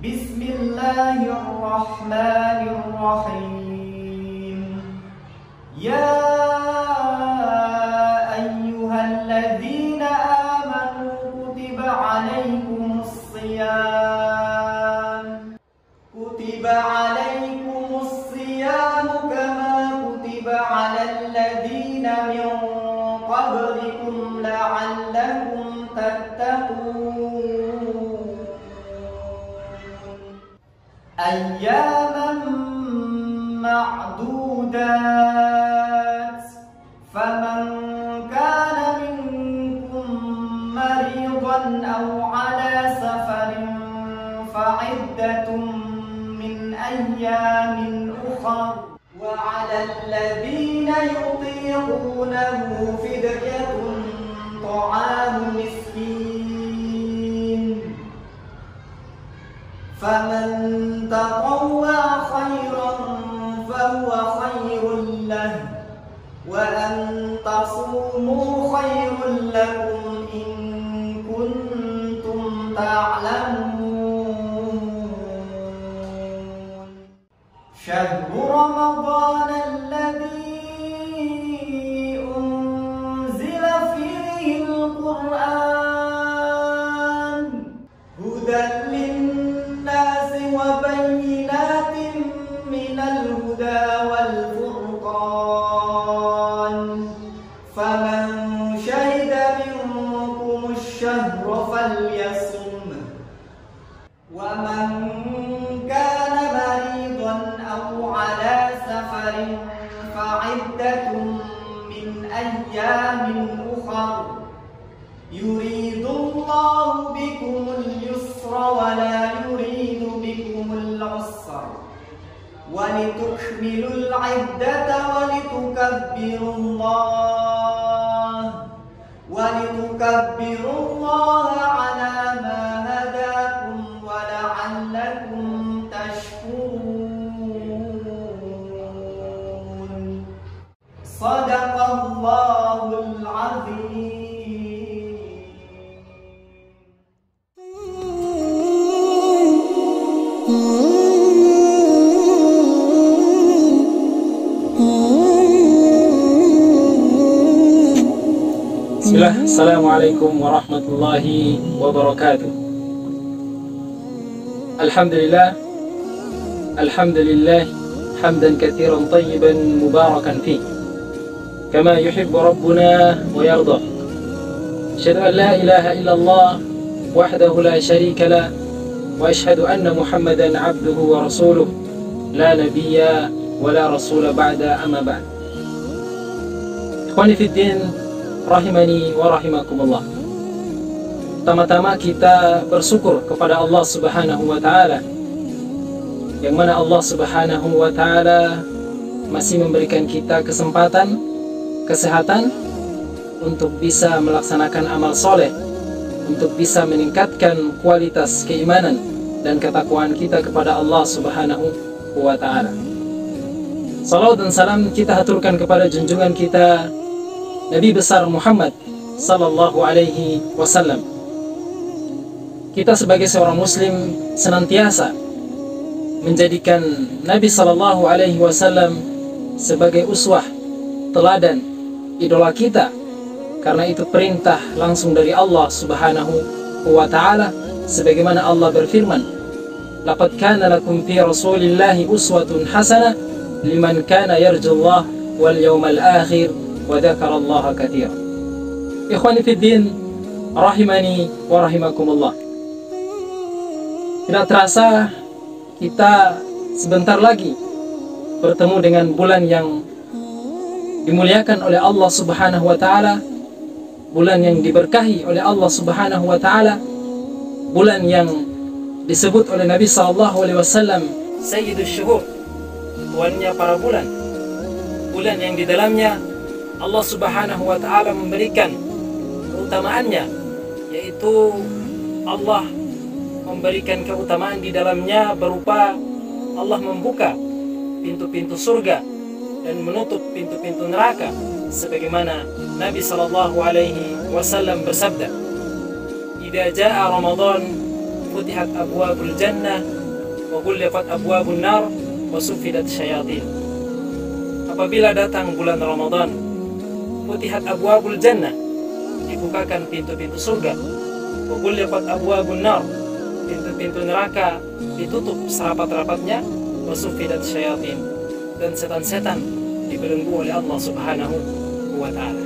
Bismillahirrahmanirrahim. Ya ayyuhalladzina amanu kutiba alaikumus siyam kama kutiba alal ladzina min qablikum la'allakum tattaqun. Ayyaman ma'dudat, faman kana minkum maridan aw ala safarin fa'iddatun min ayyamin ukhra wa 'alal ladzina yutiqunahu fidyatun ta'amu miskin, faman tatawwa khairan fahuwa khairul lah, wa an tasumu khairul lakum in kuntum ta'lamun. Syahru Ramadan alladhi unzila fihi al-Qur'an hudan lin-nasi wa bayyinatin minal huda wal furqan, faman syahida minkum asy-syahra falyasum, wa man kana maridan aw ala safarin fa'iddatun min ayyamin ukhra yuridullahu bikumul yusra wa la yuridu bikumul usra walitukmilul iddata walitukabbirullaha ala ma hadakum wa la'allakum tashkurun. Shadaqallahul azim. Bismillah, Assalamualaikum warahmatullahi wabarakatuh. Alhamdulillah, alhamdulillah, hamdan katsiran tayyiban mubarakan fi kama yuhibbu rabbuna wa yarda. Asyhadu an la ilaha illallah wahdahu la syarika lah wa asyhadu anna Muhammadan abduhu wa rasuluh la nabiyya wa la rasula ba'da, amma ba'd. Ikhwani fid din, rahimani wa rahimakumullah. Pertama-tama kita bersyukur kepada Allah Subhanahu wa taala, yang mana Allah Subhanahu wa taala masih memberikan kita kesempatan, kesehatan untuk bisa melaksanakan amal soleh, untuk bisa meningkatkan kualitas keimanan dan ketakwaan kita kepada Allah Subhanahu wa taala. Salawat dan salam kita haturkan kepada junjungan kita Nabi besar Muhammad sallallahu alaihi wasallam. Kita sebagai seorang muslim senantiasa menjadikan Nabi sallallahu alaihi wasallam sebagai uswah, teladan, idola kita, karena itu perintah langsung dari Allah Subhanahu wa taala, sebagaimana Allah berfirman, laqad kana lakum fi rasulillahi uswatun hasanah liman kana yarjullah wal yawmal akhir wa dzakarallaha katsiran. Ikhwani fid din, rahimani wa rahimakumullah. Tidak terasa kita sebentar lagi bertemu dengan bulan yang dimuliakan oleh Allah Subhanahu wa taala, bulan yang diberkahi oleh Allah Subhanahu wa taala, bulan yang disebut oleh Nabi sallallahu alaihi wasallam Sayyidus Syuhur, tuannya para bulan, bulan yang di dalamnya Allah Subhanahu wa taala memberikan keutamaannya, yaitu Allah memberikan keutamaan di dalamnya berupa Allah membuka pintu-pintu surga dan menutup pintu-pintu neraka, sebagaimana Nabi sallallahu alaihi wasallam bersabda, "Idza jaa Ramadan futihat abwabul jannah wa ghulqat abwabun nar wa suffidat syayatin. Apabila datang bulan Ramadan, futihat abwabul jannah, dibukakan pintu-pintu surga, wa ghulqat abwabun nar, pintu-pintu neraka ditutup serapat-rapatnya, wa suffidat syayatin, dan setan-setan dibelenggu oleh Allah Subhanahu wa ta'ala.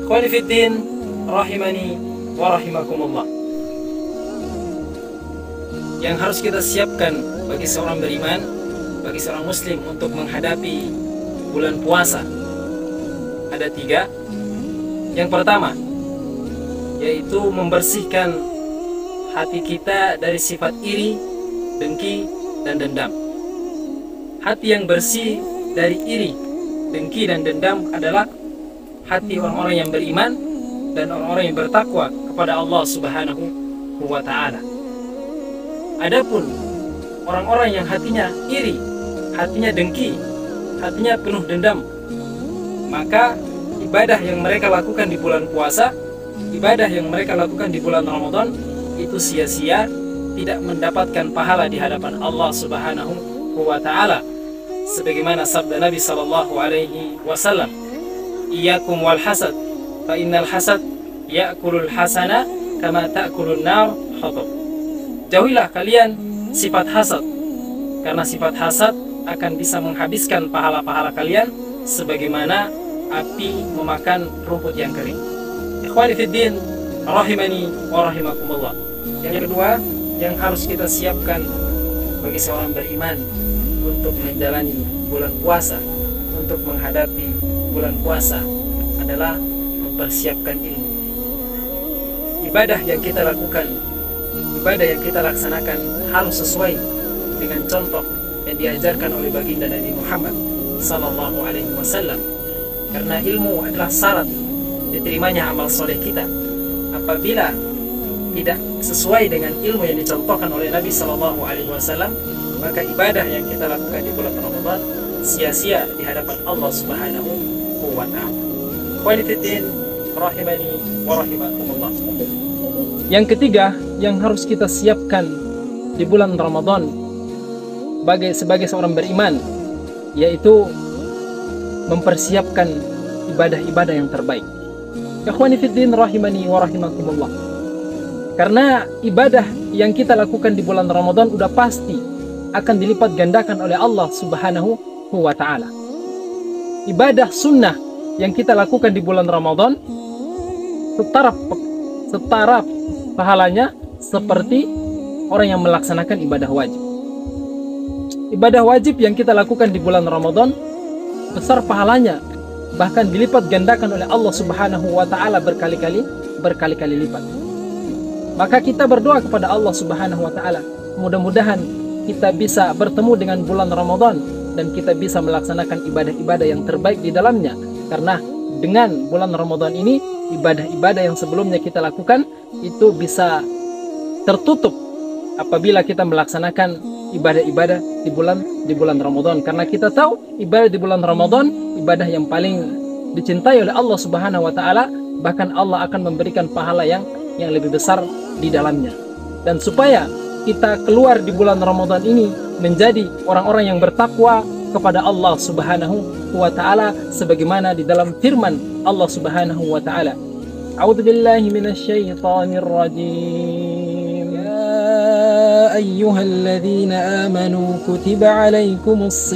Ikhwani fiddin, rahimani wa rahimakumullah. Yang harus kita siapkan bagi seorang beriman, bagi seorang muslim untuk menghadapi bulan puasa ada 3. Yang pertama, yaitu membersihkan hati kita dari sifat iri, dengki, dan dendam. Hati yang bersih dari iri, dengki, dan dendam adalah hati orang-orang yang beriman dan orang-orang yang bertakwa kepada Allah Subhanahu wa ta'ala. Adapun orang-orang yang hatinya iri, hatinya dengki, hatinya penuh dendam, maka ibadah yang mereka lakukan di bulan puasa, ibadah yang mereka lakukan di bulan Ramadan itu sia-sia, tidak mendapatkan pahala di hadapan Allah Subhanahu wa ta'ala. Sebagaimana sabda Nabi sallallahu alaihi wasallam, "Iyyakum wal hasad, fa innal hasad ya'kulul hasana kama ta'kulun nar hatab." Jauhilah kalian sifat hasad, karena sifat hasad akan bisa menghabiskan pahala-pahala kalian sebagaimana api memakan rumput yang kering. Ikhwani fiddin, rahimani wa rahimakumullah. Yang kedua yang harus kita siapkan bagi seorang beriman untuk menjalani bulan puasa, untuk menghadapi bulan puasa adalah mempersiapkan ilmu. Ibadah yang kita lakukan, ibadah yang kita laksanakan harus sesuai dengan contoh yang diajarkan oleh baginda Nabi Muhammad sallallahu alaihi wasallam. Karena ilmu adalah syarat diterimanya amal soleh kita. Apabila tidak sesuai dengan ilmu yang dicontohkan oleh Nabi sallallahu alaihi wasallam, maka ibadah yang kita lakukan di bulan Ramadan sia-sia di hadapan Allah Subhanahu wa ta'ala. Qanifiddin rahimani wa rahimakumullah. Yang ketiga yang harus kita siapkan di bulan Ramadan sebagai seorang beriman, yaitu mempersiapkan ibadah-ibadah yang terbaik. Ikhwani fiddin rahimani wa rahimakumullah. Karena ibadah yang kita lakukan di bulan Ramadan udah pasti akan dilipat gandakan oleh Allah Subhanahu wa ta'ala. Ibadah sunnah yang kita lakukan di bulan Ramadan setara pahalanya seperti orang yang melaksanakan ibadah wajib. Ibadah wajib yang kita lakukan di bulan Ramadan besar pahalanya, bahkan dilipat gandakan oleh Allah Subhanahu wa ta'ala berkali-kali lipat. Maka kita berdoa kepada Allah Subhanahu wa ta'ala, mudah-mudahan kita bisa bertemu dengan bulan Ramadan dan kita bisa melaksanakan ibadah-ibadah yang terbaik di dalamnya. Karena dengan bulan Ramadan ini, ibadah-ibadah yang sebelumnya kita lakukan itu bisa tertutup apabila kita melaksanakan ibadah-ibadah di bulan Ramadan. Karena kita tahu ibadah di bulan Ramadan ibadah yang paling dicintai oleh Allah Subhanahu wa ta'ala, bahkan Allah akan memberikan pahala yang lebih besar di dalamnya. Dan supaya kita keluar di bulan Ramadan ini menjadi orang-orang yang bertakwa kepada Allah Subhanahu wa ta'ala, sebagaimana di dalam firman Allah Subhanahu wa ta'ala, A'udzubillahi minasyaitonir rajim. Ya ayyuhalladzina amanu kutiba alaikumus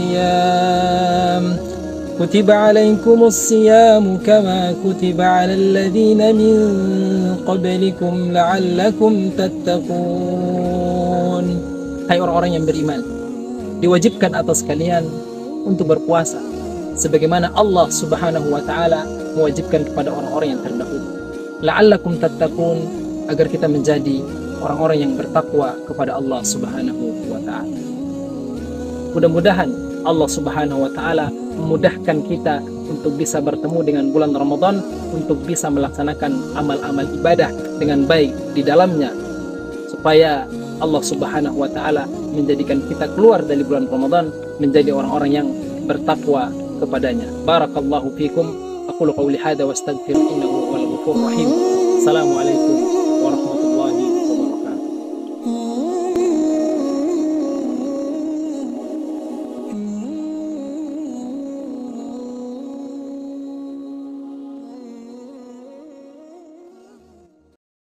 siyam kama kutiba alal ladzina min qablikum la'allakum tattaqun. Hai orang-orang yang beriman, diwajibkan atas kalian untuk berpuasa sebagaimana Allah Subhanahu wa ta'ala mewajibkan kepada orang-orang yang terdahulu. La'allakum tattaqun, agar kita menjadi orang-orang yang bertakwa kepada Allah Subhanahu wa ta'ala. Mudah-mudahan Allah Subhanahu wa ta'ala memudahkan kita untuk bisa bertemu dengan bulan Ramadan, untuk bisa melaksanakan amal-amal ibadah dengan baik di dalamnya, supaya Allah Subhanahu wa ta'ala menjadikan kita keluar dari bulan Ramadan menjadi orang-orang yang bertakwa kepadanya. Barakallahu fikum. Aqulu qawli hadza wa astaghfir innahu huwal ghafurur rahim. Assalamualaikum warahmatullahi